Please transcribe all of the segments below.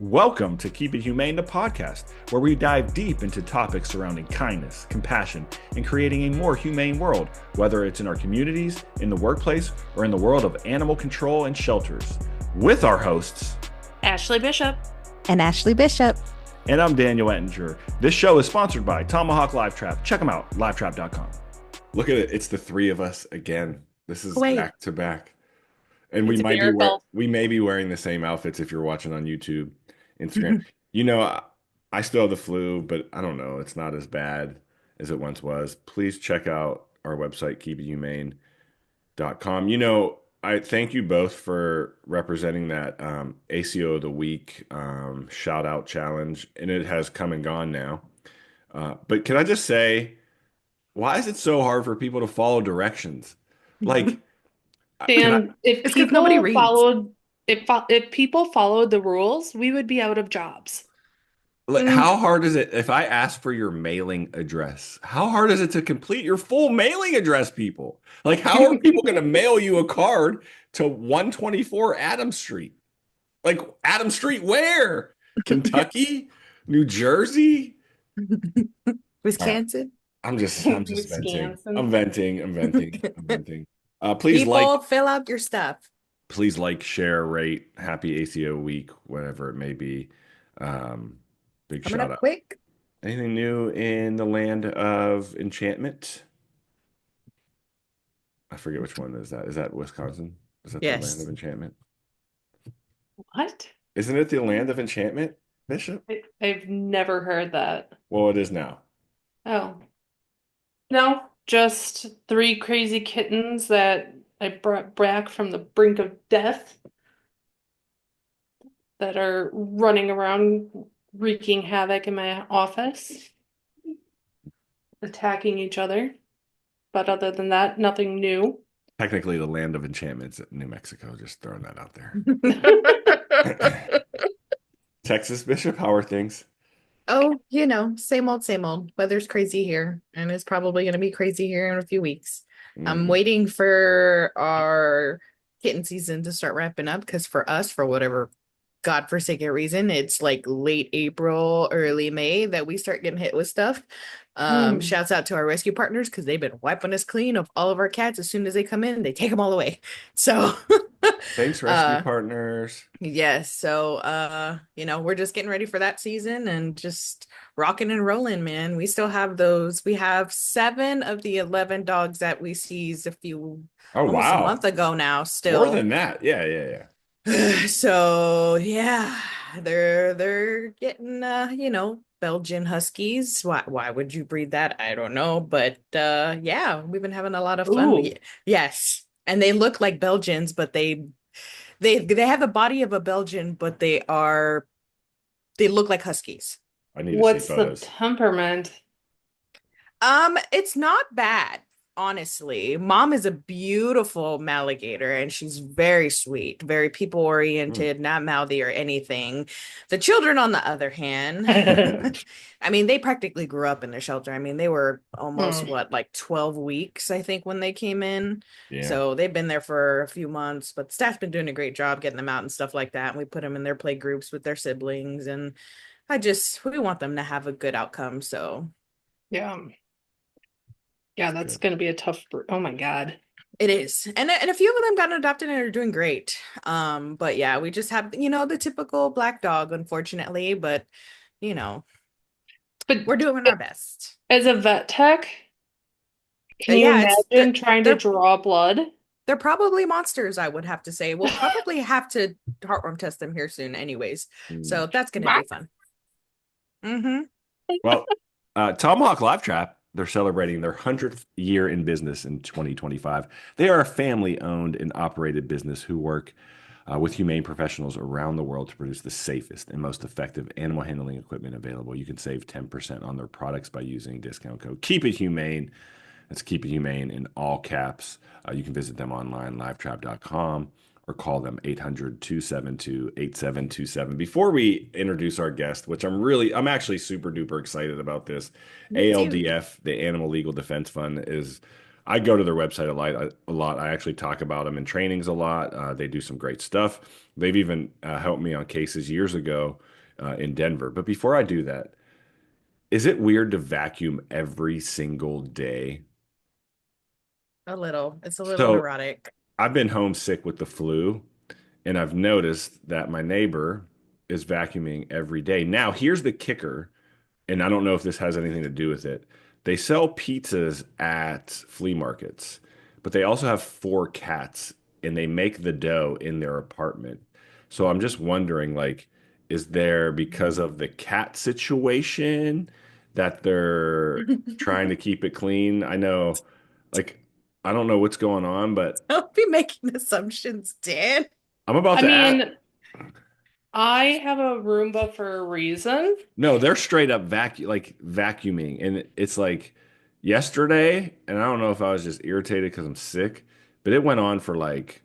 Welcome to Keep It Humane, the podcast, where we dive deep into topics surrounding kindness, compassion, and creating a more humane world, whether it's in our communities, in the workplace, or in the world of animal control and shelters. With our hosts, Ashley Bishop. And Ashley Bishop. And I'm Daniel Ettinger. This show is sponsored by Tomahawk Live Trap. Check them out, livetrap.com. Look at it. It's the three of us again. This is back to back. And we may be wearing the same outfits if you're watching on YouTube, Instagram. I still have the flu, but I don't know. It's not as bad as it once was. Please check out our website, keepithumane.com. I thank you both for representing that ACO of the Week shout out challenge, and it has come and gone now. But can I just say, why is it so hard for people to follow directions? Like, Dan, if people followed the rules, we would be out of jobs. Like, how hard is it if I ask for your mailing address? How hard is it to complete your full mailing address, people? Like, how are people going to mail you a card to 124 Adams Street? Like, Adams Street where? Kentucky? New Jersey? Wisconsin? I'm just venting. I'm venting. Please people fill out your stuff. Please share, rate. Happy ACO week, whatever it may be. Big shout out. Quick. Anything new in the land of enchantment? I forget which one is that. Is that Wisconsin? Is that the land of enchantment? What? Isn't it the land of enchantment, Bishop? I've never heard that. Well, it is now. Oh. No, just 3 crazy kittens that I brought back from the brink of death that are running around wreaking havoc in my office, attacking each other. But other than that, nothing new. Technically, the land of enchantment's at New Mexico. Just throwing that out there. Texas, Bishop, how are things? Oh, same old. Weather's crazy here, and it's probably going to be crazy here in a few weeks. I'm waiting for our kitten season to start wrapping up because for us, for whatever godforsaken reason, it's like late April, early May that we start getting hit with stuff. Shouts out to our rescue partners because they've been wiping us clean of all of our cats. As soon as they come in, they take them all away. So thanks, rescue partners. Yes. So we're just getting ready for that season and just rocking and rolling, man. We still have those. We have 7 of the 11 dogs that we seized almost a month ago now. Still more than that. Yeah. So yeah, they're getting Belgian Huskies. Why would you breed that? I don't know, but yeah, we've been having a lot of fun. Yes, and they look like Belgians, but they have the body of a Belgian, but they look like Huskies. What's the temperament? It's not bad. Honestly, Mom is a beautiful Maligator and she's very sweet, very people oriented, not mouthy or anything. The children, on the other hand, I mean, they practically grew up in the shelter. I mean, they were almost 12 weeks, I think, when they came in. Yeah. So they've been there for a few months, but staff's been doing a great job getting them out and stuff like that. And we put them in their play groups with their siblings, and we want them to have a good outcome. So yeah, that's going to be a tough. Oh my God. It is. And a few of them got adopted and are doing great. But yeah, we just have, the typical black dog, unfortunately, but we're doing our best. As a vet tech, can you imagine trying to draw blood? They're probably monsters, I would have to say. We'll probably have to heartworm test them here soon anyways. So that's going to be fun. Well, Tomahawk Live Trap, they're celebrating their 100th year in business in 2025. They are a family-owned and operated business who work with humane professionals around the world to produce the safest and most effective animal handling equipment available. You can save 10% on their products by using discount code Keep It Humane. That's Keep It Humane in all caps. You can visit them online, livetrap.com, or call them 800-272-8727. Before we introduce our guest, which I'm actually super duper excited about this. ALDF, the Animal Legal Defense Fund, is I go to their website a lot. I actually talk about them in trainings a lot. They do some great stuff. They've even helped me on cases years ago in Denver. But before I do that, is it weird to vacuum every single day? A little. It's a little So neurotic. I've been homesick with the flu, and I've noticed that my neighbor is vacuuming every day. Now, here's the kicker, and I don't know if this has anything to do with it. They sell pizzas at flea markets, but they also have four cats and they make the dough in their apartment. So I'm just wondering, like, is there because of the cat situation that they're trying to keep it clean? I know, like, I don't know what's going on, but Don't be making assumptions, Dan. I'm about I to ask. mean, I have a Roomba for a reason. No, they're straight up vacuuming, and it's like yesterday, and I don't know if I was just irritated because I'm sick, but it went on for like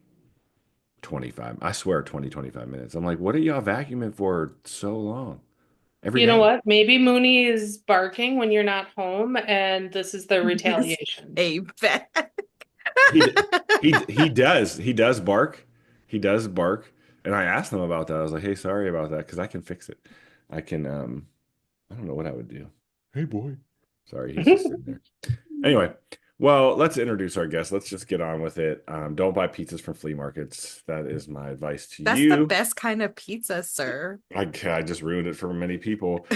25, I swear 25 minutes. I'm like, what are y'all vacuuming for so long? Every You know day. what? Maybe Mooney is barking when you're not home, and this is the retaliation. A bet. He he does bark. He does bark. And I asked him about that. I was like, hey, sorry about that, because I can fix it. I can I don't know what I would do. Hey boy. Sorry, he's just sitting there. Anyway, well, let's introduce our guest. Let's just get on with it. Don't buy pizzas from flea markets. That is my advice to That's the you. best kind of pizza, sir. I just ruined it for many people.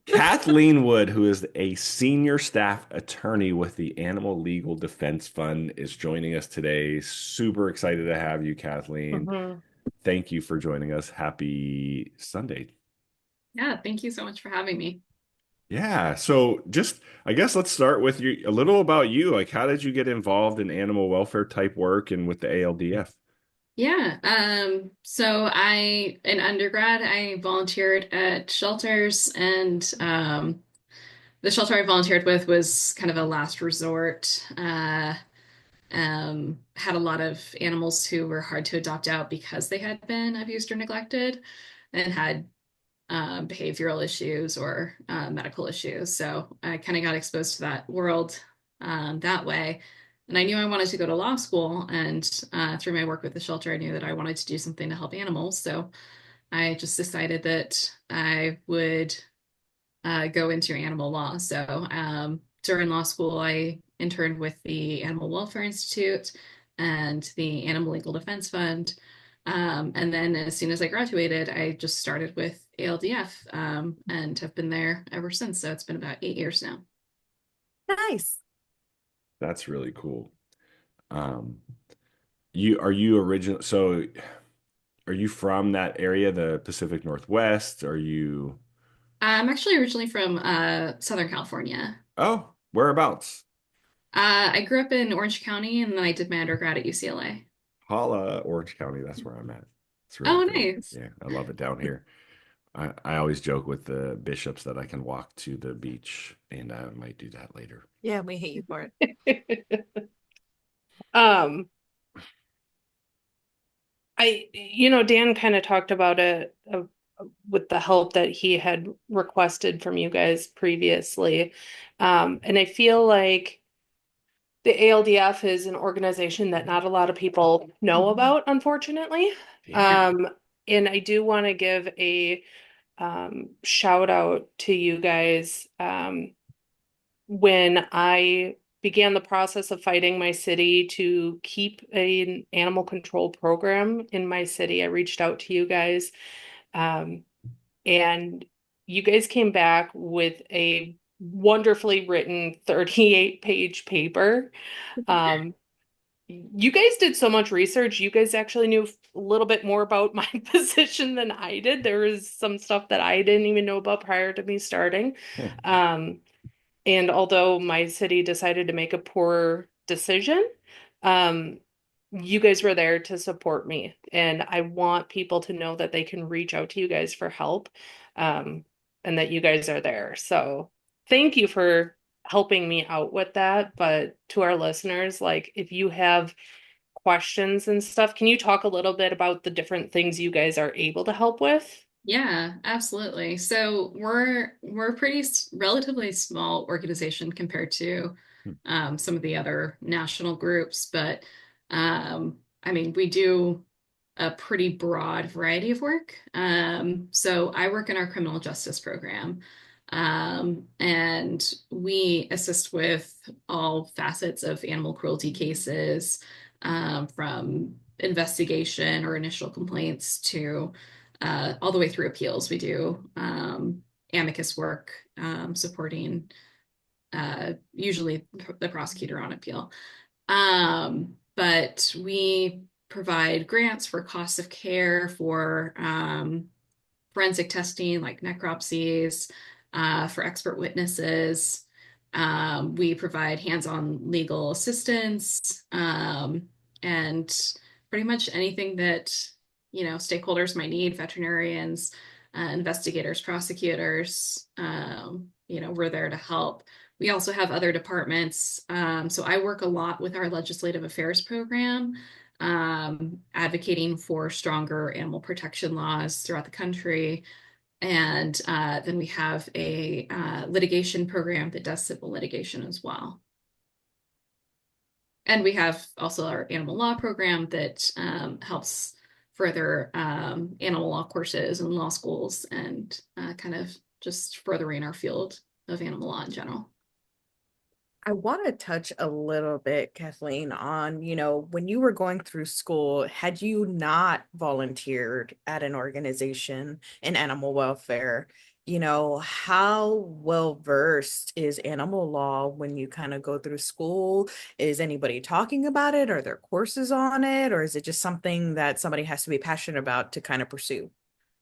Kathleen Wood, who is a senior staff attorney with the Animal Legal Defense Fund, is joining us today. Super excited to have you, Kathleen. Mhm. Thank you for joining us. Happy Sunday. Yeah, thank you so much for having me. Yeah, so just I guess let's start with you a little about you. Like, how did you get involved in animal welfare type work and with the ALDF? Yeah, so in undergrad, I volunteered at shelters, and the shelter I volunteered with was kind of a last resort. Had a lot of animals who were hard to adopt out because they had been abused or neglected and had behavioral issues or medical issues. So I kind of got exposed to that world that way. And I knew I wanted to go to law school. And through my work with the shelter, I knew that I wanted to do something to help animals. So I just decided that I would go into animal law. So during law school, I interned with the Animal Welfare Institute and the Animal Legal Defense Fund. And then as soon as I graduated, I just started with ALDF and have been there ever since. So it's been about 8 years now. Nice. That's really cool. Um, you are you original? So, are you from that area, the Pacific Northwest? Are you? I'm actually originally from Southern California. Oh, whereabouts? I grew up in Orange County and then I did my undergrad at UCLA. Holla, Orange County. That's where I'm at. It's really Oh, cool. nice. Yeah, I love it down here. I always joke with the bishops that I can walk to the beach, and I might do that later. Yeah, we hate you for it. Um, Dan kind of talked about it with the help that he had requested from you guys previously. And I feel like the ALDF is an organization that not a lot of people know about, unfortunately. Yeah. And I do want to give a shout out to you guys. When I began the process of fighting my city to keep an animal control program in my city, I reached out to you guys. Um, and you guys came back with a wonderfully written 38-page paper. Um, you guys did so much research. You guys actually knew a little bit more about my position than I did. There was some stuff that I didn't even know about prior to me starting. Hmm. And although my city decided to make a poor decision, um, you guys were there to support me. And I want people to know that they can reach out to you guys for help, and that you guys are there. So thank you for helping me out with that. But to our listeners, like if you have questions and stuff, can you talk a little bit about the different things you guys are able to help with? Yeah, absolutely. So we're a pretty relatively small organization compared to some of the other national groups. But I mean, we do a pretty broad variety of work. So I work in our criminal justice program, and we assist with all facets of animal cruelty cases, from investigation or initial complaints to all the way through appeals. We do amicus work, supporting usually the prosecutor on appeal. But we provide grants for costs of care for forensic testing like necropsies, for expert witnesses. We provide hands-on legal assistance, and pretty much anything that, stakeholders might need, veterinarians, investigators, prosecutors, we're there to help. We also have other departments. So I work a lot with our legislative affairs program, advocating for stronger animal protection laws throughout the country. And then we have a litigation program that does civil litigation as well. And we have also our animal law program that helps further animal law courses and law schools, and kind of just furthering our field of animal law in general. I want to touch a little bit, Kathleen, on, when you were going through school, had you not volunteered at an organization in animal welfare, how well versed is animal law when you kind of go through school? Is anybody talking about it? Are there courses on it? Or is it just something that somebody has to be passionate about to kind of pursue?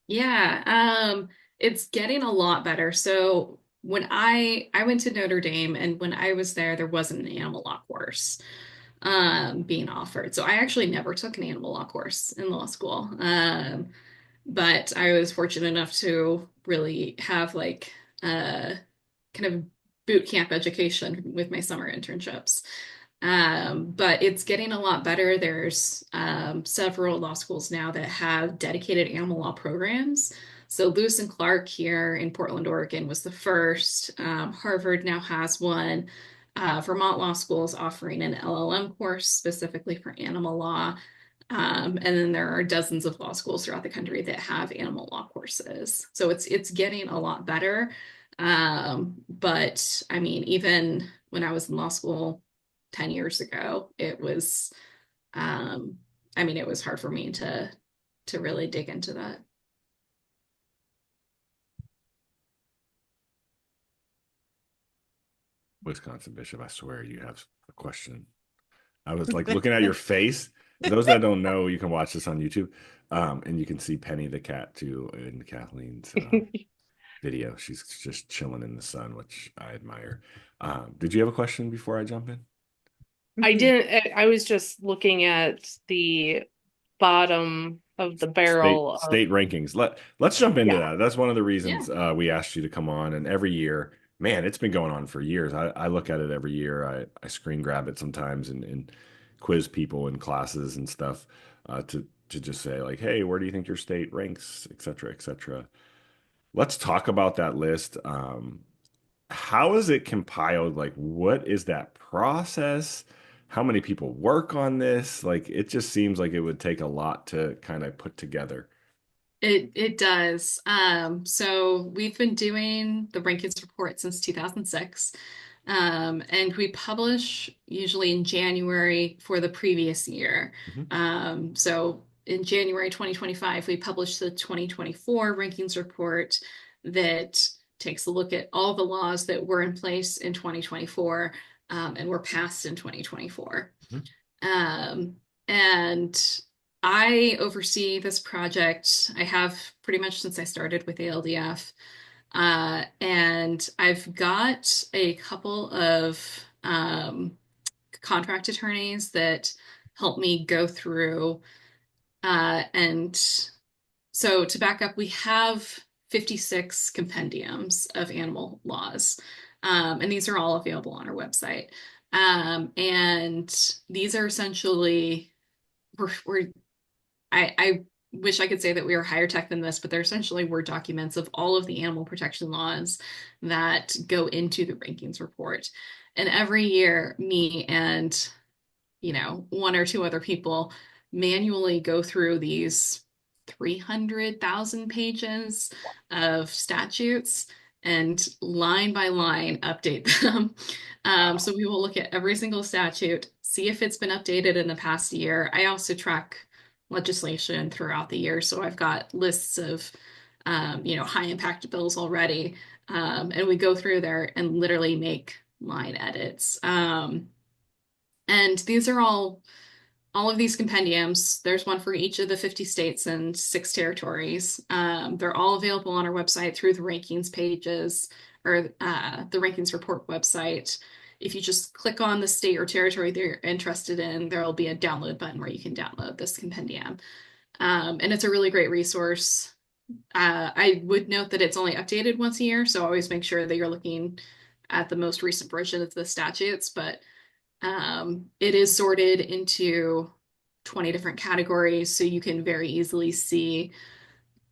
Yeah, it's getting a lot better. So when I went to Notre Dame, and when I was there wasn't an animal law course being offered. So I actually never took an animal law course in law school. But I was fortunate enough to really have like kind of boot camp education with my summer internships. But it's getting a lot better. There's several law schools now that have dedicated animal law programs. So Lewis and Clark here in Portland, Oregon was the first. Harvard now has one. Vermont Law School is offering an LLM course specifically for animal law. And then there are dozens of law schools throughout the country that have animal law courses. So it's getting a lot better. But I mean, even when I was in law school 10 years ago, it was, it was hard for me to really dig into that. Wisconsin Bishop, I swear you have a question. I was like looking at your face. For those that don't know, you can watch this on YouTube, and you can see Penny the cat too in Kathleen's video. She's just chilling in the sun, which I admire. Did you have a question before I jump in? I didn't. I was just looking at the bottom of the barrel State rankings. Let's jump into that. That's one of the reasons Yeah. we asked you to come on. And every year, man, it's been going on for years. I look at it every year. I screen grab it sometimes and quiz people in classes and stuff, to just say like, hey, where do you think your state ranks, et cetera, et cetera. Let's talk about that list. How is it compiled? Like, what is that process? How many people work on this? Like, it just seems like it would take a lot to kind of put together. It does. So we've been doing the rankings report since 2006. And we publish usually in January for the previous year. So in January 2025, we published the 2024 rankings report that takes a look at all the laws that were in place in 2024, and were passed in 2024. And I oversee this project. I have pretty much since I started with ALDF. And I've got a couple of contract attorneys that help me go through. And so to back up, we have 56 compendiums of animal laws. And these are all available on our website. And these are essentially, I wish I could say that we are higher tech than this, but they're essentially Word documents of all of the animal protection laws that go into the rankings report. And every year, me and, one or two other people manually go through these 300,000 pages of statutes and line by line update them. So we will look at every single statute, see if it's been updated in the past year. I also track legislation throughout the year. So I've got lists of, high impact bills already. And we go through there and literally make line edits. And these are all of these compendiums. There's one for each of the 50 states and 6 territories. They're all available on our website through the rankings pages or the rankings report website. If you just click on the state or territory that you're interested in, there'll be a download button where you can download this compendium. And it's a really great resource. I would note that it's only updated once a year, so always make sure that you're looking at the most recent version of the statutes, but it is sorted into 20 different categories, so you can very easily see,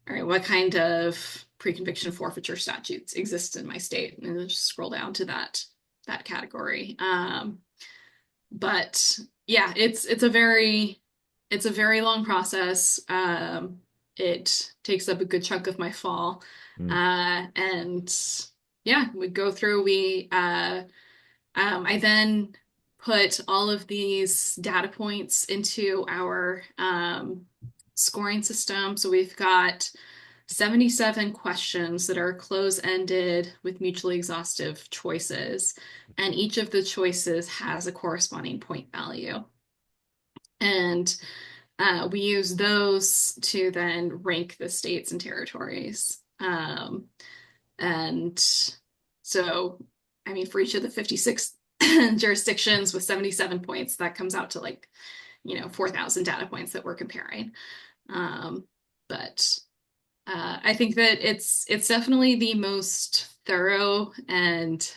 all right, what kind of pre-conviction forfeiture statutes exist in my state, and then just scroll down to that category. But yeah, it's a very long process. It takes up a good chunk of my fall. And yeah, we go through, I then put all of these data points into our scoring system. So we've got 77 questions that are close-ended with mutually exhaustive choices, and each of the choices has a corresponding point value. And we use those to then rank the states and territories. And so, I mean, for each of the 56 jurisdictions with 77 points, that comes out to 4,000 data points that we're comparing. But I think that it's definitely the most thorough and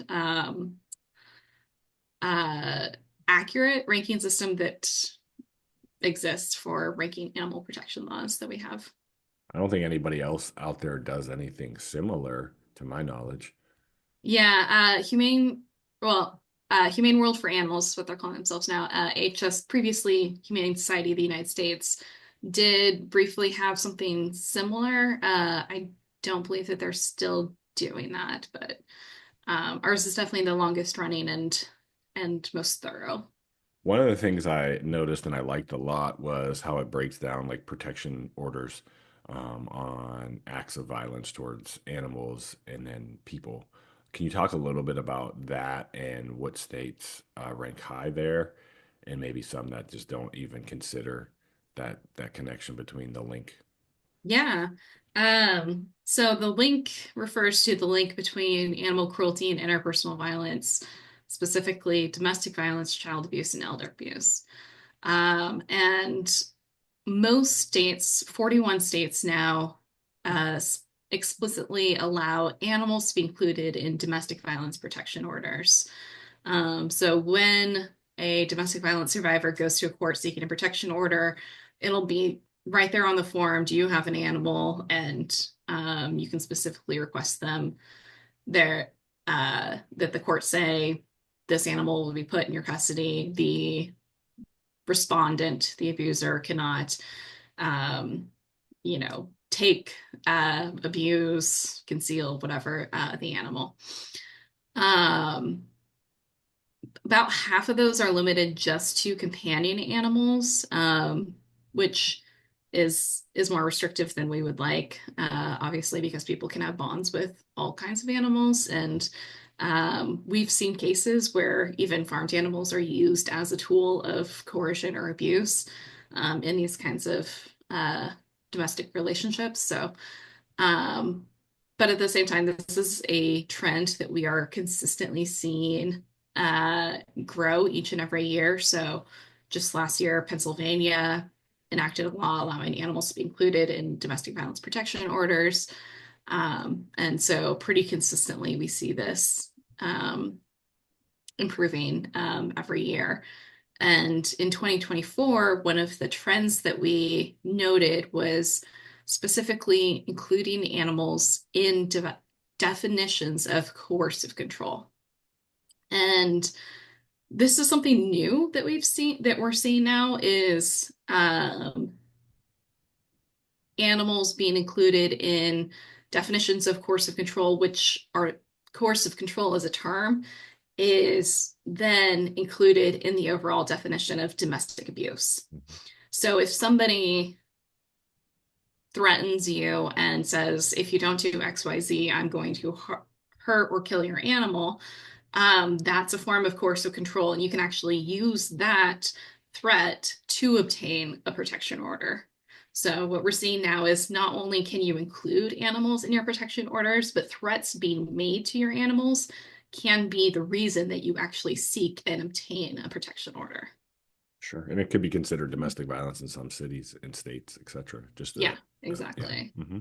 accurate ranking system that exists for ranking animal protection laws that we have. I don't think anybody else out there does anything similar, to my knowledge. Yeah, Humane World for Animals is what they're calling themselves now. HS, previously Humane Society of the United States, did briefly have something similar. I don't believe that they're still doing that, but ours is definitely the longest running and most thorough. One of the things I noticed and I liked a lot was how it breaks down like protection orders on acts of violence towards animals and then people. Can you talk a little bit about that and what states rank high there, and maybe some that just don't even consider that connection between the link? Yeah. So the link refers to the link between animal cruelty and interpersonal violence, specifically domestic violence, child abuse, and elder abuse. And most states, 41 states now, explicitly allow animals to be included in domestic violence protection orders. So when a domestic violence survivor goes to a court seeking a protection order, it'll be right there on the form. Do you have an animal? And you can specifically request them there that the court say this animal will be put in your custody. The respondent, the abuser, cannot, take, abuse, conceal, whatever, the animal. About half of those are limited just to companion animals, which is more restrictive than we would like, obviously, because people can have bonds with all kinds of animals. And we've seen cases where even farmed animals are used as a tool of coercion or abuse in these kinds of domestic relationships. So, but at the same time, this is a trend that we are consistently seeing grow each and every year. So just last year, Pennsylvania enacted a law allowing animals to be included in domestic violence protection orders. And so pretty consistently, we see this improving every year. And in 2024, one of the trends that we noted was specifically including animals in definitions of coercive control. And this is something new that we're seeing now is animals being included in definitions of coercive control, which are coercive control as a term is then included in the overall definition of domestic abuse. So if somebody threatens you and says, if you don't do XYZ, I'm going to hurt or kill your animal, that's a form of coercive control. And you can actually use that threat to obtain a protection order. So what we're seeing now is not only can you include animals in your protection orders, but threats being made to your animals can be the reason that you actually seek and obtain a protection order. Sure. And it could be considered domestic violence in some cities and states, et cetera. Yeah, exactly. Yeah. Mm-hmm.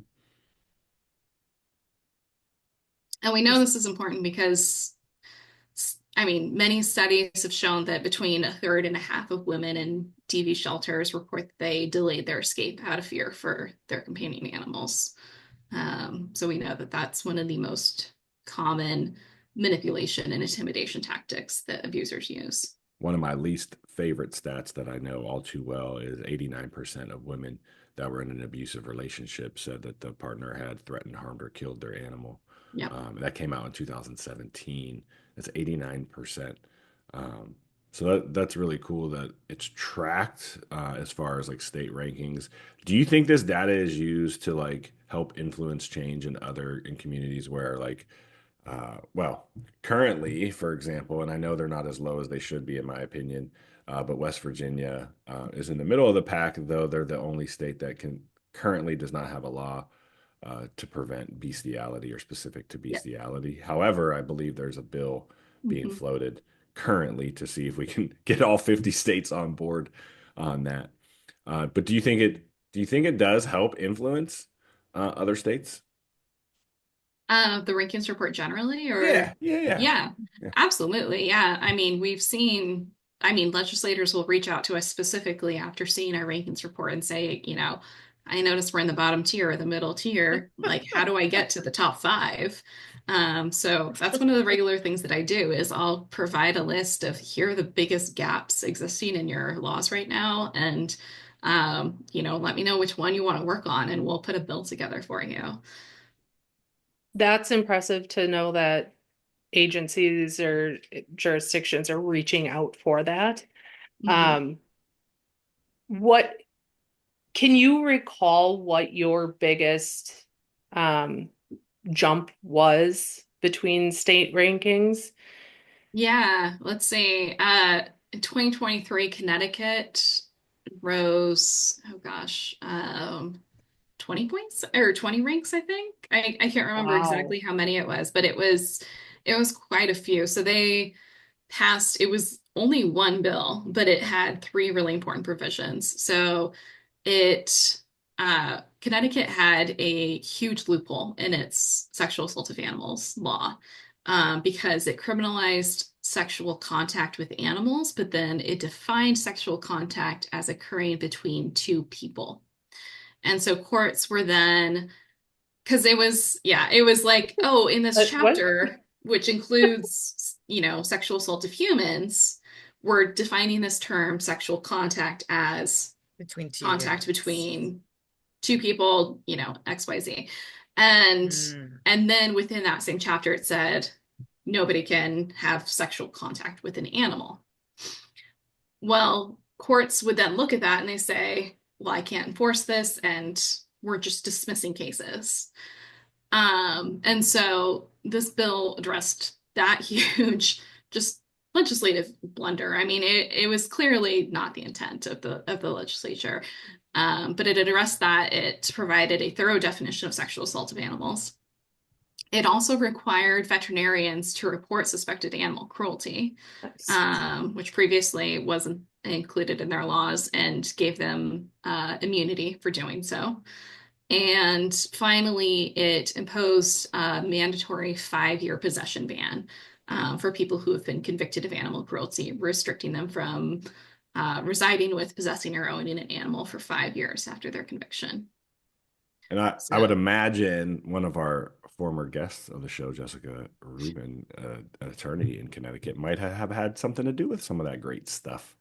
And we know this is important because, I mean, many studies have shown that between a third and a half of women in DV shelters report they delayed their escape out of fear for their companion animals. So we know that that's one of the most common manipulation and intimidation tactics that abusers use. One of my least favorite stats that I know all too well is 89% of women that were in an abusive relationship said that the partner had threatened, harmed, or killed their animal. Yep. That came out in 2017. That's 89%. So that's really cool that it's tracked as far as like state rankings. Do you think this data is used to like help influence change in communities where like well, currently, for example, and I know they're not as low as they should be, in my opinion, but West Virginia is in the middle of the pack, though they're the only state that currently does not have a law to prevent bestiality or specific to bestiality. However, I believe there's a bill being floated currently to see if we can get all 50 states on board on that. But do you think it does help influence other states? The rankings report generally, or Yeah. Absolutely. Yeah. I mean, legislators will reach out to us specifically after seeing our rankings report and say, I noticed we're in the bottom tier or the middle tier. Like, how do I get to the top 5? So that's one of the regular things that I do is I'll provide a list of here are the biggest gaps existing in your laws right now. And, let me know which one you want to work on and we'll put a bill together for you. That's impressive to know that agencies or jurisdictions are reaching out for that. What can you recall what your biggest jump was between state rankings? Yeah, let's see. In 2023, Connecticut rose, 20 points or 20 ranks, I think. I can't remember exactly how many it was, but it was quite a few. So they passed, it was only one bill, but it had 3 really important provisions. So Connecticut had a huge loophole in its sexual assault of animals law because it criminalized sexual contact with animals, but then it defined sexual contact as occurring between 2 people. And so courts were then, because it was like, oh, in this chapter, which includes, sexual assault of humans, we're defining this term sexual contact as contact between 2 people, XYZ. And then within that same chapter, it said nobody can have sexual contact with an animal. Well, courts would then look at that and they say, well, I can't enforce this, and we're just dismissing cases. And so this bill addressed that huge just legislative blunder. I mean, it was clearly not the intent of the legislature, but it addressed that. It provided a thorough definition of sexual assault of animals. It also required veterinarians to report suspected animal cruelty, which previously wasn't included in their laws, and gave them immunity for doing so. And finally, it imposed a mandatory 5-year possession ban for people who have been convicted of animal cruelty, restricting them from residing with, possessing, or owning an animal for 5 years after their conviction. And I would So, imagine one of our former guests of the show, Jessica Rubin, an attorney in Connecticut, might have had something to do with some of that great stuff.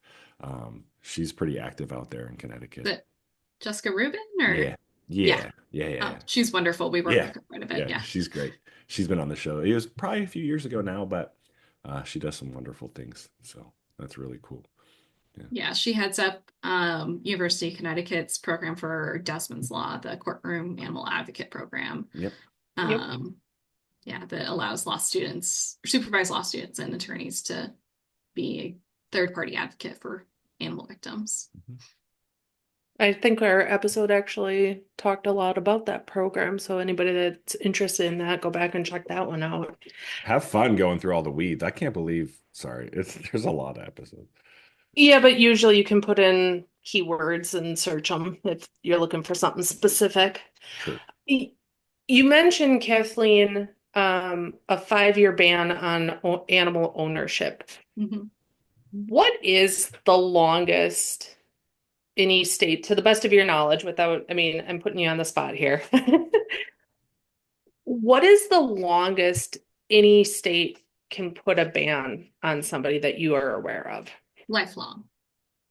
She's pretty active out there in Connecticut. but Jessica Rubin, or Yeah, yeah, yeah, yeah, yeah, oh, yeah. she's wonderful. We work Yeah, with her quite a bit. yeah, Yeah. she's great. She's been on the show. It was probably a few years ago now, but she does some wonderful things. So that's really cool. Yeah. Yeah, she heads up University of Connecticut's program for Desmond's Law, the courtroom animal advocate program. Yep. Yep. Yeah, that allows law students, supervised law students and attorneys to be a third-party advocate for animal victims. I think our episode actually talked a lot about that program. So anybody that's interested in that, go back and check that one out. Have fun going through all the weeds. I can't believe, sorry, there's a lot of episodes. Yeah, but usually you can put in keywords and search them if you're looking for something specific. True. You mentioned, Kathleen, a 5-year ban on animal ownership. Mhm. What is the longest any state, to the best of your knowledge, without, I mean, I'm putting you on the spot here. What is the longest any state can put a ban on somebody that you are aware of? Lifelong.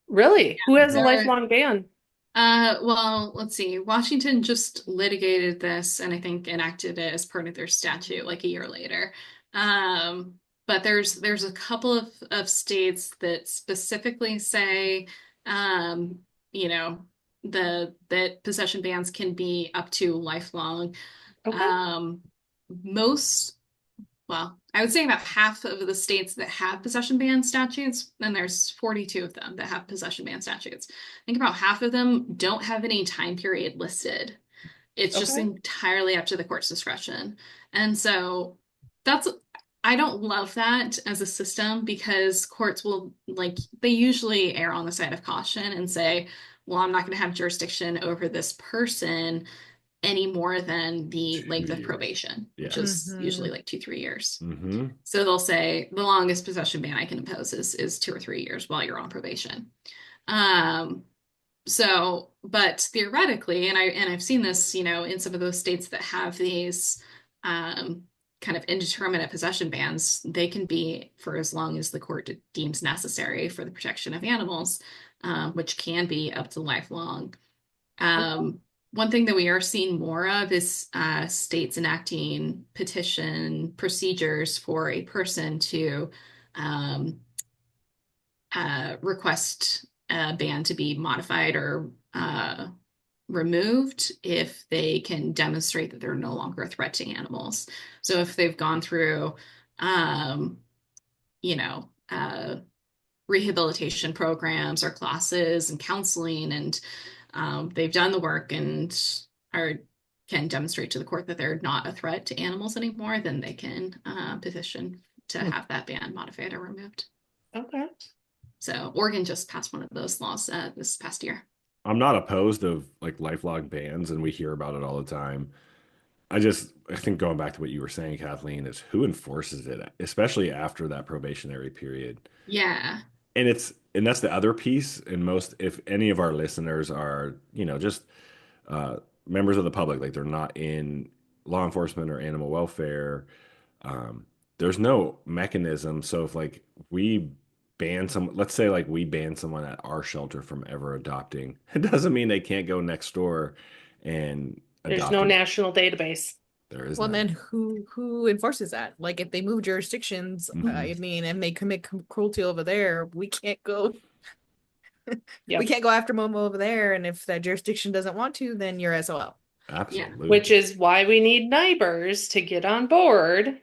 Really? Who has a There- lifelong ban? Well, let's see. Washington just litigated this and I think enacted it as part of their statute like a year later. But there's a couple of states that specifically say, you know, that possession bans can be up to lifelong. Okay. Most, well, I would say about half of the states that have possession ban statutes, and there's 42 of them that have possession ban statutes. I think about half of them don't have any time period listed. It's just Okay. entirely up to the court's discretion. And so that's, I don't love that as a system because courts will, like, they usually err on the side of caution and say, well, I'm not going to have jurisdiction over this person any more than the 2 length of years. probation, which Yeah. is usually like 2-3 years. Mm-hmm. So they'll say the longest possession ban I can impose is 2 or 3 years while you're on probation. So, but theoretically, and I've seen this, in some of those states that have these kind of indeterminate possession bans, they can be for as long as the court deems necessary for the protection of animals, which can be up to lifelong. One thing that we are seeing more of is states enacting petition procedures for a person to request a ban to be modified or removed if they can demonstrate that they're no longer a threat to animals. So if they've gone through, you know, rehabilitation programs or classes and counseling, and they've done the work and can demonstrate to the court that they're not a threat to animals anymore, then they can petition to have that ban modified or removed. Okay. So Oregon just passed one of those laws this past year. I'm not opposed of like lifelong bans, and we hear about it all the time. I think going back to what you were saying, Kathleen, is who enforces it, especially after that probationary period. Yeah. And that's the other piece. And most, if any of our listeners are, just members of the public, like they're not in law enforcement or animal welfare, there's no mechanism. So if like we let's say like we ban someone at our shelter from ever adopting, it doesn't mean they can't go next door and There's adopt no them. national database. There is Well, none. then who enforces that? Like, if they move jurisdictions, Mhm. I mean, and they commit cruelty over there, we can't go. Yep. We can't go after Momo over there, and if that jurisdiction doesn't want to, then you're SOL. Absolutely. Which is why we need neighbors to get on board.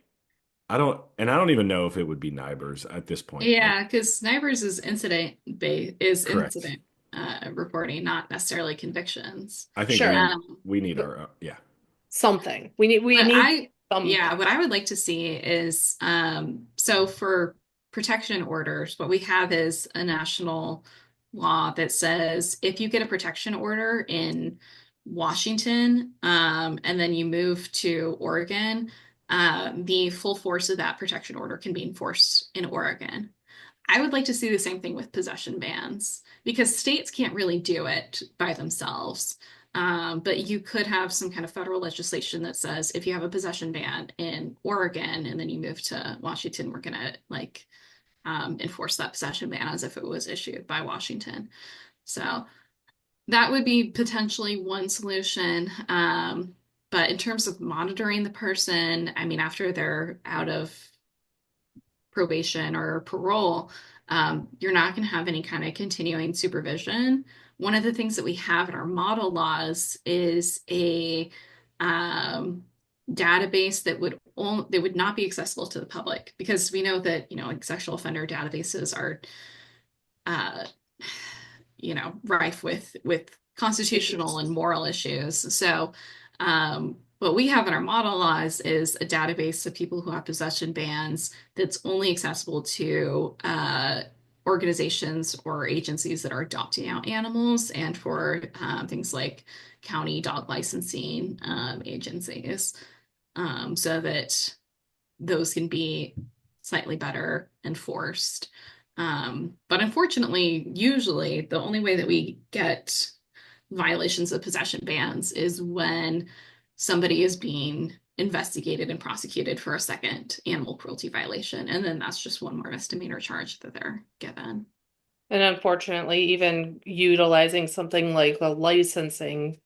I don't even know if it would be neighbors at this point. Yeah, because NIBRS is incident Correct. incident reporting, not necessarily convictions. I think Sure. we need our yeah. Something. We need something. Yeah, what I would like to see is so for protection orders, what we have is a national law that says if you get a protection order in Washington, and then you move to Oregon, the full force of that protection order can be enforced in Oregon. I would like to see the same thing with possession bans because states can't really do it by themselves. But you could have some kind of federal legislation that says if you have a possession ban in Oregon and then you move to Washington, we're gonna like enforce that possession ban as if it was issued by Washington. So that would be potentially one solution. But in terms of monitoring the person, I mean, after they're out of probation or parole, you're not going to have any kind of continuing supervision. One of the things that we have in our model laws is a database that would not be accessible to the public because we know that like sexual offender databases are uh, rife with constitutional and moral issues. So what we have in our model laws is a database of people who have possession bans that's only accessible to organizations or agencies that are adopting out animals and for things like county dog licensing agencies, so that those can be slightly better enforced. But unfortunately, usually the only way that we get violations of possession bans is when somebody is being investigated and prosecuted for a second animal cruelty violation. And then that's just one more misdemeanor charge that they're given. And unfortunately, even utilizing something like the licensing,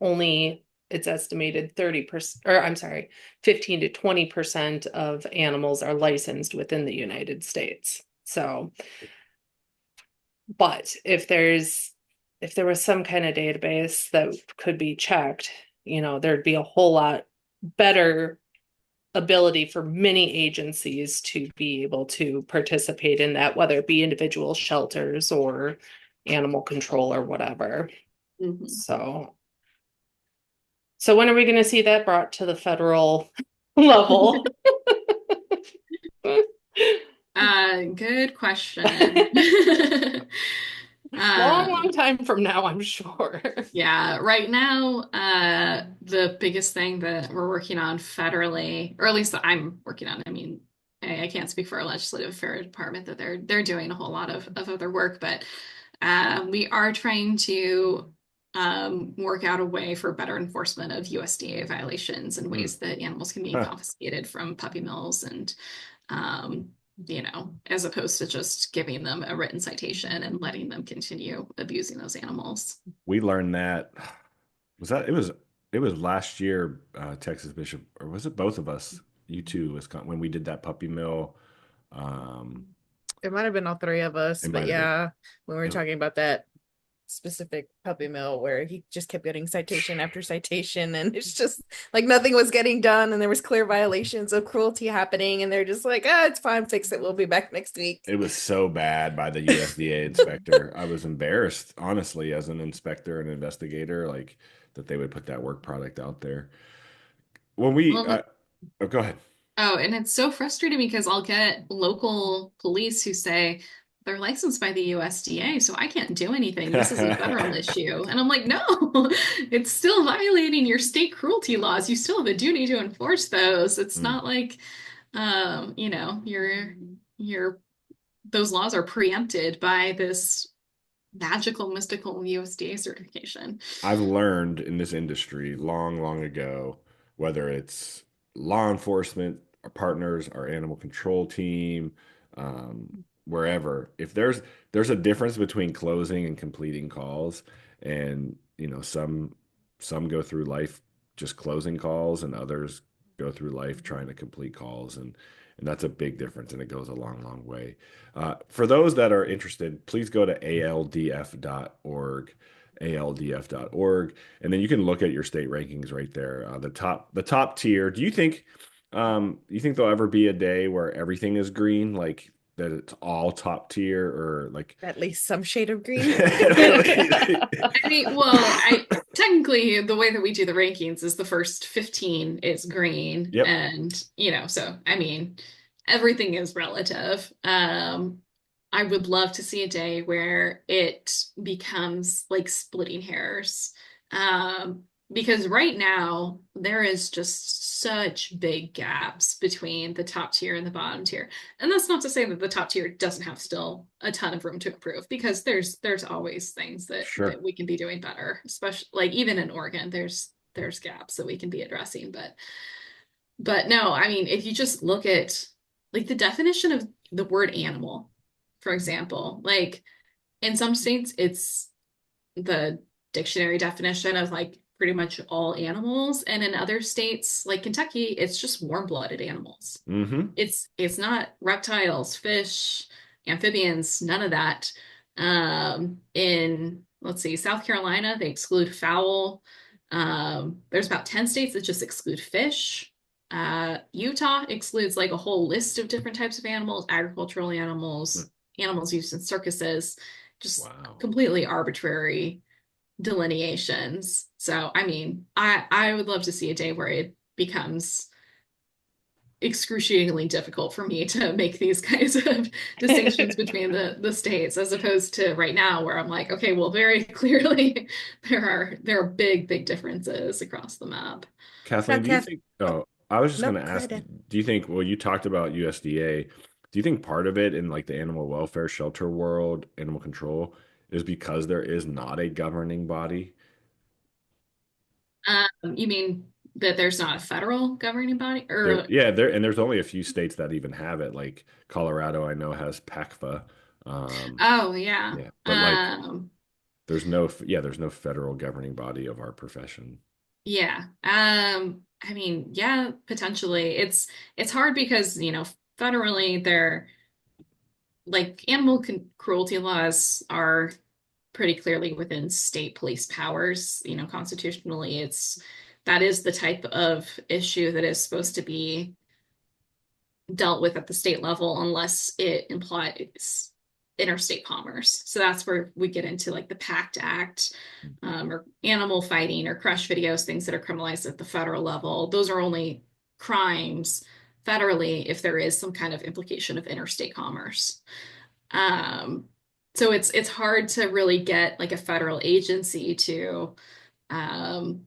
only it's estimated 30%, or I'm sorry, 15 to 20% of animals are licensed within the United States. So, but if there was some kind of database that could be checked, there'd be a whole lot better ability for many agencies to be able to participate in that, whether it be individual shelters or animal control or whatever. Mm-hmm. So when are we going to see that brought to the federal level? Good question. Long time from now, I'm sure. Yeah, right now, the biggest thing that we're working on federally, or at least that I'm working on, I mean, I can't speak for our legislative affairs department that they're doing a whole lot of other work, but we are trying to work out a way for better enforcement of USDA violations and ways that animals can be confiscated from puppy mills and as opposed to just giving them a written citation and letting them continue abusing those animals. We learned that it was last year, Texas Bishop, or was it both of us? You two, when we did that puppy mill. It might have been all three of us, but yeah, when we were It- talking about that specific puppy mill where he just kept getting citation after citation, and it's just like nothing was getting done, and there was clear violations of cruelty happening, and they're just like, it's fine, fix it, we'll be back next week. It was so bad by the USDA inspector. I was embarrassed, honestly, as an inspector and investigator, like that they would put that work product out there. When we, Well, oh, go ahead. Oh, and it's so frustrating because I'll get local police who say they're licensed by the USDA, so I can't do anything. This is a federal issue. And I'm like, no, it's still violating your state cruelty laws. You still have a duty to enforce those. It's not like, your those laws are preempted by this magical, mystical USDA certification. I've learned in this industry long, long ago, whether it's law enforcement, our partners, our animal control team, wherever, if there's a difference between closing and completing calls, and some go through life just closing calls, and others go through life trying to complete calls, and that's a big difference, and it goes a long, long way. For those that are interested, please go to aldf.org. aldf.org, and then you can look at your state rankings right there. The top tier. Do you think there'll ever be a day where everything is green, like that it's all top tier, or like At least some shade of green. I mean, well, technically the way that we do the rankings is the first 15 is green. Yep. And, so I mean, everything is relative. I would love to see a day where it becomes like splitting hairs. because right now there is just such big gaps between the top tier and the bottom tier. And that's not to say that the top tier doesn't have still a ton of room to improve, because there's always things that Sure. we can be doing better, especially like even in Oregon, there's gaps that we can be addressing. But no, I mean, if you just look at like the definition of the word animal, for example, like in some states it's the dictionary definition of like pretty much all animals, and in other states like Kentucky it's just warm-blooded animals. Mm-hmm. It's not reptiles, fish, amphibians, none of that. In, let's see, South Carolina they exclude fowl. There's about 10 states that just exclude fish. Utah excludes like a whole list of different types of animals, agricultural animals, animals used in circuses, just Wow. completely arbitrary delineations. So, I mean, I would love to see a day where it becomes excruciatingly difficult for me to make these kinds of distinctions between the states, as opposed to right now where I'm like, okay, well, very clearly there are big differences across the map. Now, Kathleen, do you Kath, think, oh, oh, I was just nope, going to go ask, ahead. do you think, well, you talked about USDA. Do you think part of it in like the animal welfare shelter world, animal control, is because there is not a governing body? You mean that there's not a federal governing body There, or yeah, and there's only a few states that even have it. Like Colorado, I know has PACFA. oh yeah. Yeah, but like there's no federal governing body of our profession. Yeah. I mean, yeah, potentially. It's hard because, federally they're like cruelty laws are pretty clearly within state police powers. Constitutionally, that is the type of issue that is supposed to be dealt with at the state level unless it implies interstate commerce. So that's where we get into like the PACT Act, or animal fighting or crush videos, things that are criminalized at the federal level. Those are only crimes federally if there is some kind of implication of interstate commerce. Um, so it's hard to really get like a federal agency to um,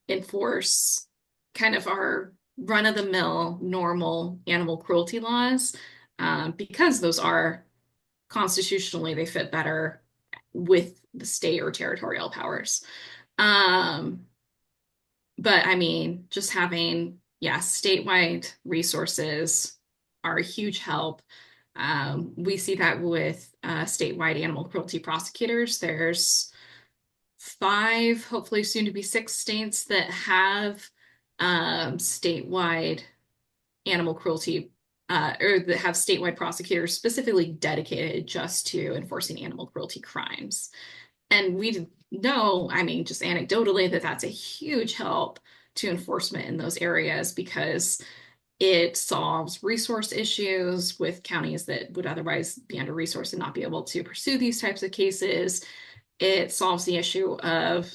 enforce kind of our run-of-the-mill normal animal cruelty laws, because those are constitutionally they fit better with the state or territorial powers. Um, but I mean, just having, yeah, statewide resources are a huge help. We see that with statewide animal cruelty prosecutors. There's five, hopefully soon to be six states that have statewide animal cruelty, or that have statewide prosecutors specifically dedicated just to enforcing animal cruelty crimes. And we know, I mean, just anecdotally, that that's a huge help to enforcement in those areas, because it solves resource issues with counties that would otherwise be under resourced and not be able to pursue these types of cases. It solves the issue of,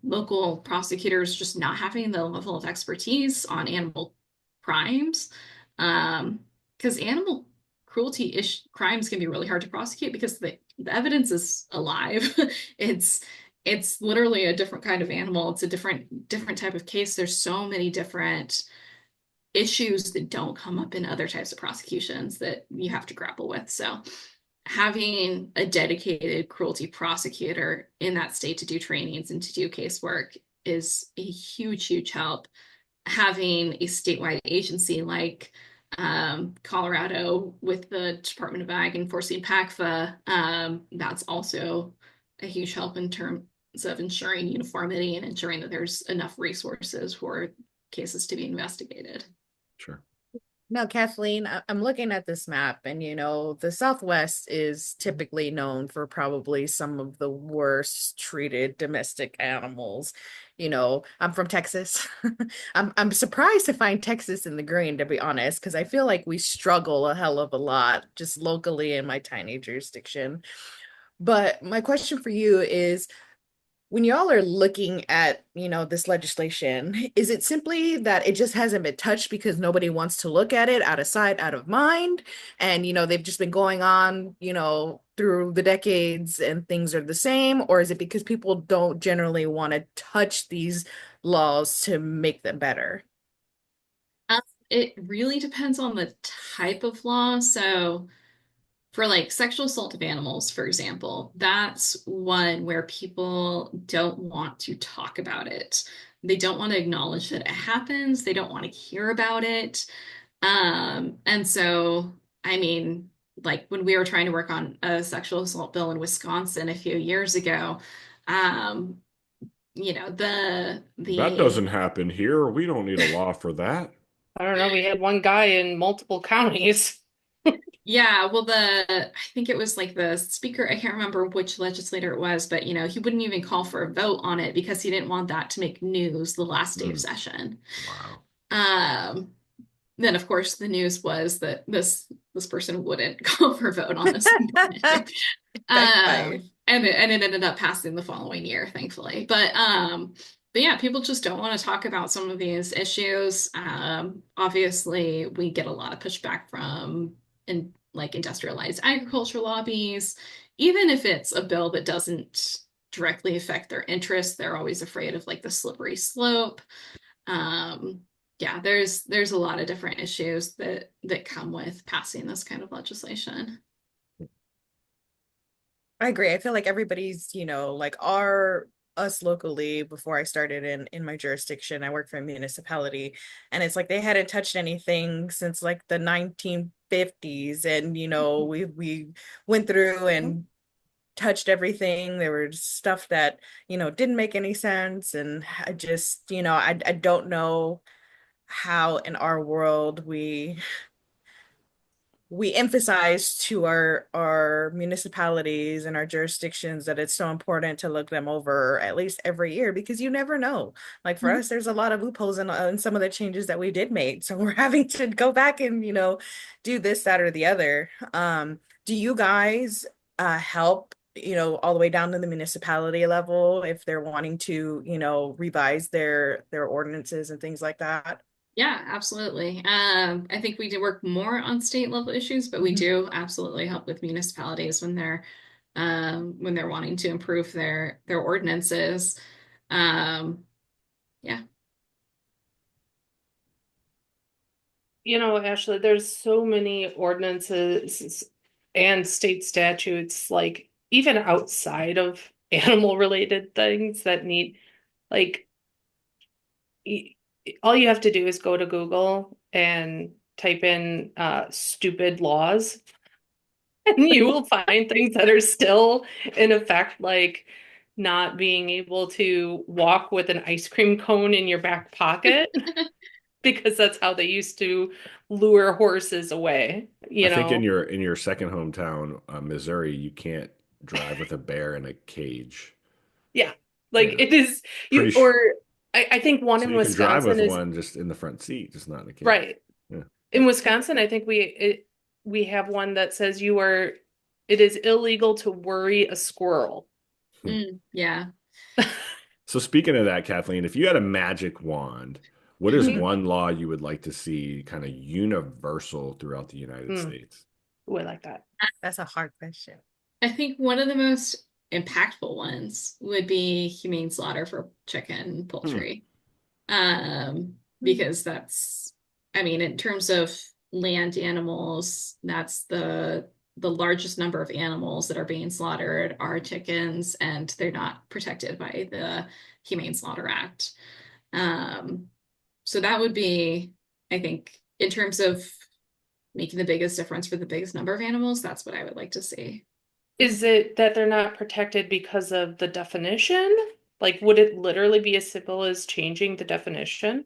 local prosecutors just not having the level of expertise on animal crimes. Because animal cruelty crimes can be really hard to prosecute because the evidence is alive. it's it's literally a different kind of animal. It's a different type of case. There's so many different issues that don't come up in other types of prosecutions that you have to grapple with. So having a dedicated cruelty prosecutor in that state to do trainings and to do casework is a huge help. Having a statewide agency like Colorado with the Department of Ag enforcing PACFA, that's also a huge help in terms of ensuring uniformity and ensuring that there's enough resources for cases to be investigated. Sure. Now, Kathleen, I'm looking at this map, and the Southwest is typically known for probably some of the worst treated domestic animals. I'm from Texas. I'm surprised to find Texas in the green, to be honest, because I feel like we struggle a hell of a lot just locally in my tiny jurisdiction. But my question for you is, when y'all are looking at, this legislation, is it simply that it just hasn't been touched because nobody wants to look at it, out of sight, out of mind? And, they've just been going on, through the decades and things are the same? Or is it because people don't generally want to touch these laws to make them better? Um, it really depends on the type of law. So for like sexual assault of animals, for example, that's one where people don't want to talk about it. They don't want to acknowledge that it happens. They don't want to hear about it. And so, I mean, like when we were trying to work on a sexual assault bill in Wisconsin a few years ago, um, That the doesn't happen here. We don't need a law for that. I don't know. We had one guy in multiple counties. Yeah, well, I think it was like the speaker, I can't remember which legislator it was, but he wouldn't even call for a vote on it because he didn't want that to make news the last day of Mm, session. wow. Um, then of course the news was that this person wouldn't call for a vote on this amendment. Backfired. And it ended up passing the following year, thankfully. But yeah, people just don't want to talk about some of these issues. Obviously, we get a lot of pushback from like industrialized agriculture lobbies. Even if it's a bill that doesn't directly affect their interests, they're always afraid of like the slippery slope. Um, yeah, there's a lot of different issues that come with passing this kind of legislation. I agree. I feel like everybody's, like us locally before I started in my jurisdiction, I work for a municipality, and it's like they hadn't touched anything since like the 1950s. And we went through and touched everything. There was stuff that, didn't make any sense. And I just, I don't know how in our world we emphasize to our municipalities and our jurisdictions that it's so important to look them over at least every year, because you never know. Like for Mhm. us, there's a lot of loopholes in some of the changes that we did make, so we're having to go back and do this, that, or the other. Do you guys help all the way down to the municipality level if they're wanting to revise their ordinances and things like that? Yeah, absolutely. I think we do work more on state level issues, but we Mhm. do absolutely help with municipalities when they're wanting to improve their ordinances. Um, yeah. Ashley, there's so many ordinances and state statutes, like even outside of animal related things that need, like, y- all you have to do is go to Google and type in stupid laws, and you will find things that are still in effect, like not being able to walk with an ice cream cone in your back pocket because that's how they used to lure horses away, I you think know? in your second hometown, Missouri, you can't drive with a bear in a cage. Yeah. Like Yeah, it is pretty you sure. or I think one So in you can drive Wisconsin with is one just in the front seat, just not in a cage. right. Yeah. In Wisconsin, I think we have one that says it is illegal to worry a squirrel. Yeah. So speaking of that, Kathleen, if you had a magic wand, what is Mhm. one law you would like to see kind of universal throughout the United Mm. States? Ooh, I like that. That's a hard question. I think one of the most impactful ones would be humane slaughter for chicken and Hmm. poultry. Because I mean, in terms of land animals, that's the largest number of animals that are being slaughtered are chickens, and they're not protected by the Humane Slaughter Act. Um, so that would be, I think, in terms of making the biggest difference for the biggest number of animals, that's what I would like to see. Is it that they're not protected because of the definition? Like, would it literally be as simple as changing the definition?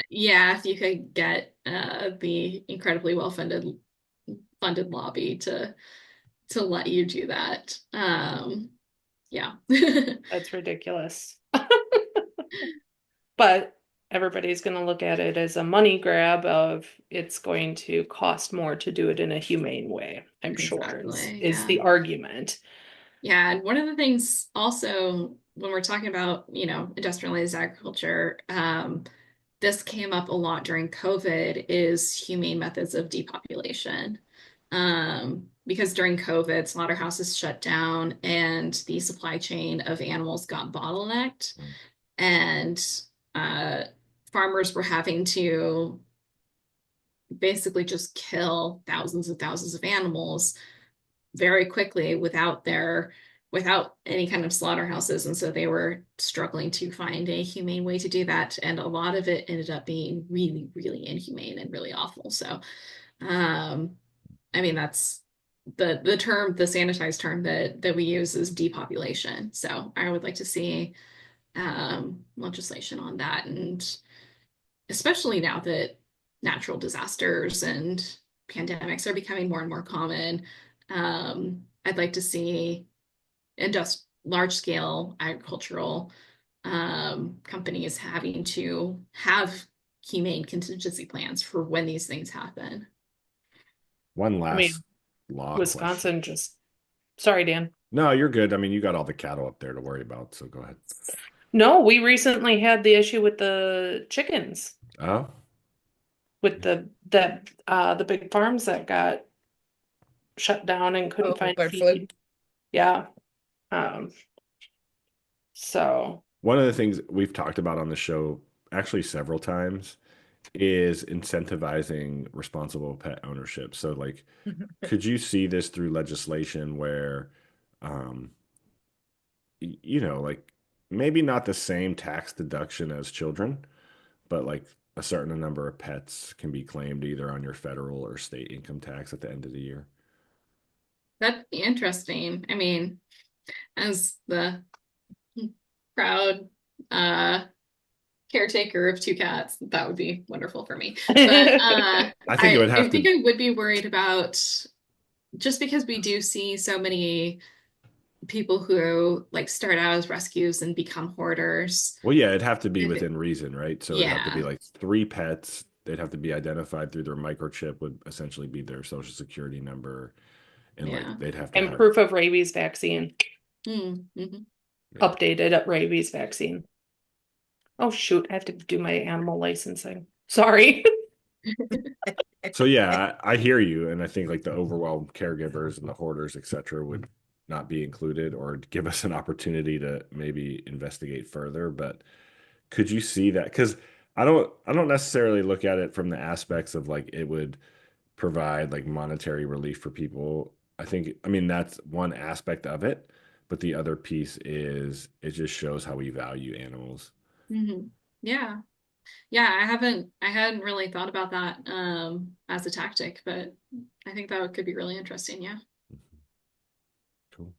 Yeah, if you could get the incredibly well funded lobby to let you do that. Yeah. That's ridiculous. But everybody's going to look at it as a money grab of it's going to cost more to do it in a humane way, I'm sure, Exactly. is Yeah. the argument. Yeah, and one of the things also when we're talking about, industrialized agriculture, this came up a lot during COVID is humane methods of depopulation. Because during COVID, slaughterhouses shut down and the supply chain of animals got bottlenecked, and uh, farmers were having to basically just kill thousands and thousands of animals very quickly without any kind of slaughterhouses. And so they were struggling to find a humane way to do that. And a lot of it ended up being really, really inhumane and really awful. So I mean, that's the term, the sanitized term that we use is depopulation. So I would like to see legislation on that, and especially now that natural disasters and pandemics are becoming more and more common. I'd like to see large scale agricultural companies having to have humane contingency plans for when these things happen. One I last mean, law question. Wisconsin just, sorry, Dan. No, you're good. I mean, you got all the cattle up there to worry about, so go ahead. No, we recently had the issue with the chickens, Oh, with the big farms that got shut down and couldn't find bird feed. flu. Yeah. So one of the things we've talked about on the show actually several times is incentivizing responsible pet ownership. So, like, could you see this through legislation where, um, like maybe not the same tax deduction as children, but like a certain number of pets can be claimed either on your federal or state income tax at the end of the year? That'd be interesting. I mean, as the proud caretaker of two cats, that would be wonderful for me. But I think it would have I think to. I would be worried about, just because we do see so many people who like start out as rescues and become hoarders. Well, yeah, it'd have to be If it- within reason, right? So it'd have to be yeah, like 3 pets. They'd have to be identified through their microchip, would essentially be their social security number. And like yeah. they'd have to and have, proof of rabies vaccine, Mm-hmm. updated at rabies vaccine. Oh shoot, I have to do my animal licensing. Sorry. so yeah, I hear you. And I think like the overwhelmed caregivers and the hoarders, et cetera, would not be included or give us an opportunity to maybe investigate further. But could you see that? Because I don't necessarily look at it from the aspects of like it would provide like monetary relief for people. I mean, that's one aspect of it, but the other piece is it just shows how we value animals. Mm-hmm. Yeah. Yeah, I hadn't really thought about that as a tactic, but I think that could be really interesting. Yeah. Cool.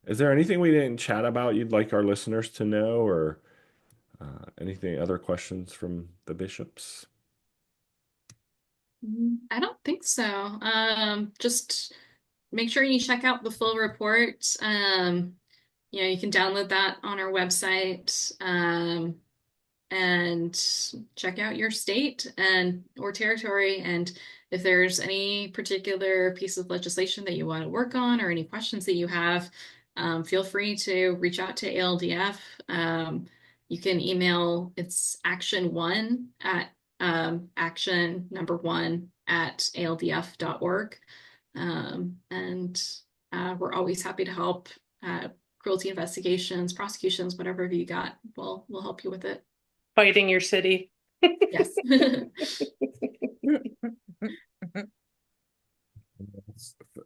Is there anything we didn't chat about you'd like our listeners to know, or anything, other questions from the bishops? I don't think so. Just make sure you check out the full report. You can download that on our website. And check out your state and or territory. And if there's any particular piece of legislation that you want to work on or any questions that you have, feel free to reach out to ALDF. You can email, it's action1 at action number 1 at aldf.org. And we're always happy to help. Cruelty investigations, prosecutions, whatever you got, we'll help you with it. Fighting your city. Yes.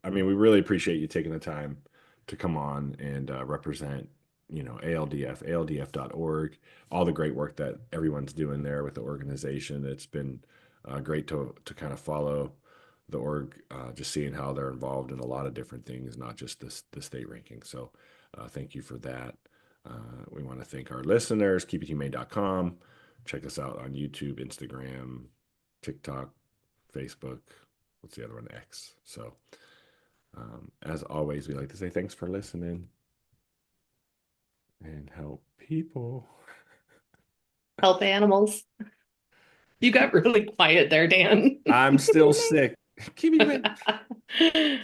I mean, we really appreciate you taking the time to come on and represent, ALDF, ALDF.org, all the great work that everyone's doing there with the organization. It's been great to kind of follow the org, just seeing how they're involved in a lot of different things, not just the state ranking. So thank you for that. We want to thank our listeners, keepithumane.com. Check us out on YouTube, Instagram, TikTok, Facebook. What's the other one? X. So, as always, we like to say thanks for listening and help people. Help animals. You got really quiet there, Dan. I'm still sick. Keep me.